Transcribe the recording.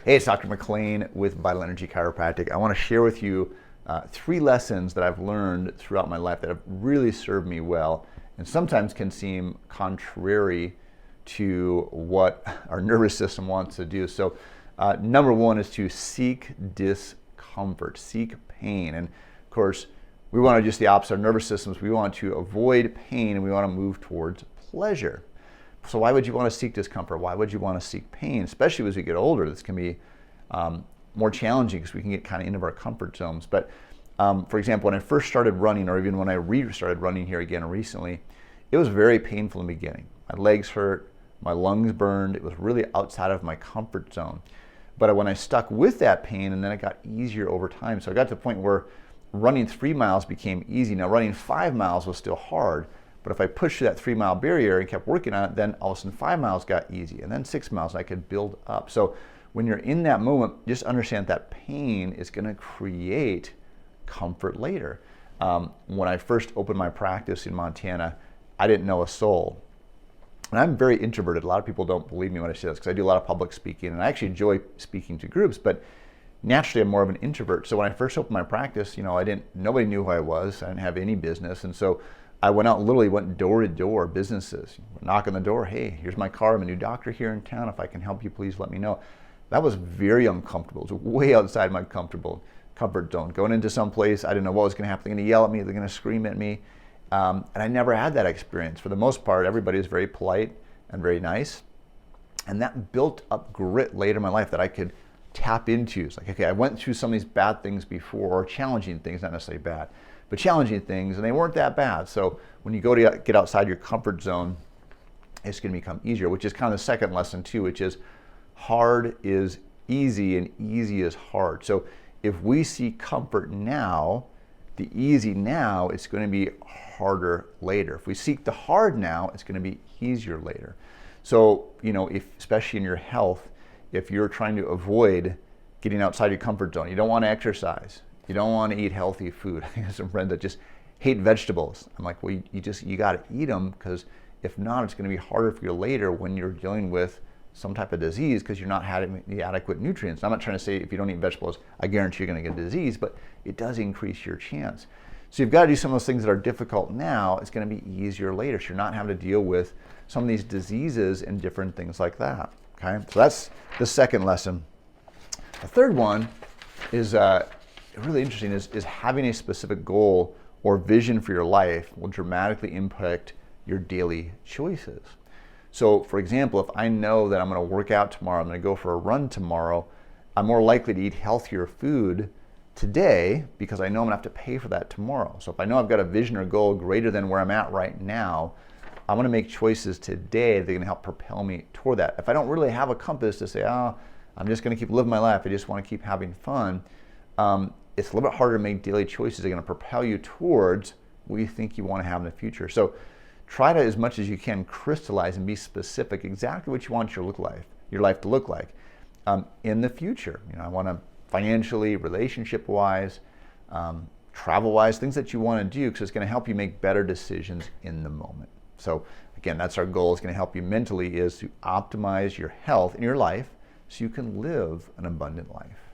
Hey, it's Dr. McLean with Vital Energy Chiropractic. I want to share with you 3 lessons that I've learned throughout my life that have really served me well and sometimes can seem contrary to what our nervous system wants to do. So number 1 is to seek discomfort, seek pain. And of course, we want to just the opposite. Our nervous systems, we want to avoid pain and we want to move towards pleasure. So why would you want to seek discomfort? Why would you want to seek pain? Especially as we get older, this can be more challenging because we can get kind of into our comfort zones. But for example, when I first started running, or even when I started running here again recently, it was very painful in the beginning. My legs hurt, my lungs burned. It was really outside of my comfort zone. But when I stuck with that pain, and then it got easier over time. So I got to the point where running 3 miles became easy. Now running 5 miles was still hard. But if I pushed through that 3-mile barrier and kept working on it, then all of a sudden 5 miles got easy, and then 6 miles, and I could build up. So when you're in that moment, just understand that pain is going to create comfort later. When I first opened my practice in Montana, I didn't know a soul. And I'm very introverted. A lot of people don't believe me when I say this because I do a lot of public speaking, and I actually enjoy speaking to groups, but naturally I'm more of an introvert. So when I first opened my practice, nobody knew who I was. I didn't have any business, and so I literally went door to door, businesses, knock on the door. Hey, here's my car. I'm a new doctor here in town. If I can help you, please let me know. That was very uncomfortable. It was way outside my comfort zone. Going into some place, I didn't know what was going to happen. They're going to yell at me. They're going to scream at me. And I never had that experience. For the most part, everybody was very polite and very nice. And that built up grit later in my life that I could tap into. It's like, okay, I went through some of these bad things before, or challenging things, not necessarily bad, but challenging things, and they weren't that bad. So when you go to get outside your comfort zone, it's going to become easier, which is kind of the second lesson too, which is hard is easy and easy is hard. So if we see comfort now, the easy now, it's going to be harder later. If we seek the hard now, it's going to be easier later. So, especially in your health, if you're trying to avoid getting outside your comfort zone, you don't want to exercise, you don't want to eat healthy food. I have some friends that just hate vegetables. I'm like, well, you got to eat them, because if not, it's going to be harder for you later when you're dealing with some type of disease because you're not having the adequate nutrients. I'm not trying to say if you don't eat vegetables, I guarantee you're going to get a disease, but it does increase your chance. So you've got to do some of those things that are difficult now. It's going to be easier later. So you're not having to deal with some of these diseases and different things like that. Okay, so that's the second lesson. The third one is really interesting, is having a specific goal or vision for your life will dramatically impact your daily choices. So for example, if I know that I'm going to work out tomorrow, I'm going to go for a run tomorrow, I'm more likely to eat healthier food today because I know I'm going to have to pay for that tomorrow. So if I know I've got a vision or goal greater than where I'm at right now, I'm going to make choices today that are going to help propel me toward that. If I don't really have a compass to say, I'm just going to keep living my life, I just want to keep having fun, it's a little bit harder to make daily choices that are going to propel you towards what you think you want to have in the future. So try to, as much as you can, crystallize and be specific exactly what you want your life to look like in the future. I want to financially, relationship-wise, travel-wise, things that you want to do, because it's going to help you make better decisions in the moment. So again, that's our goal. It's going to help you mentally, is to optimize your health in your life so you can live an abundant life.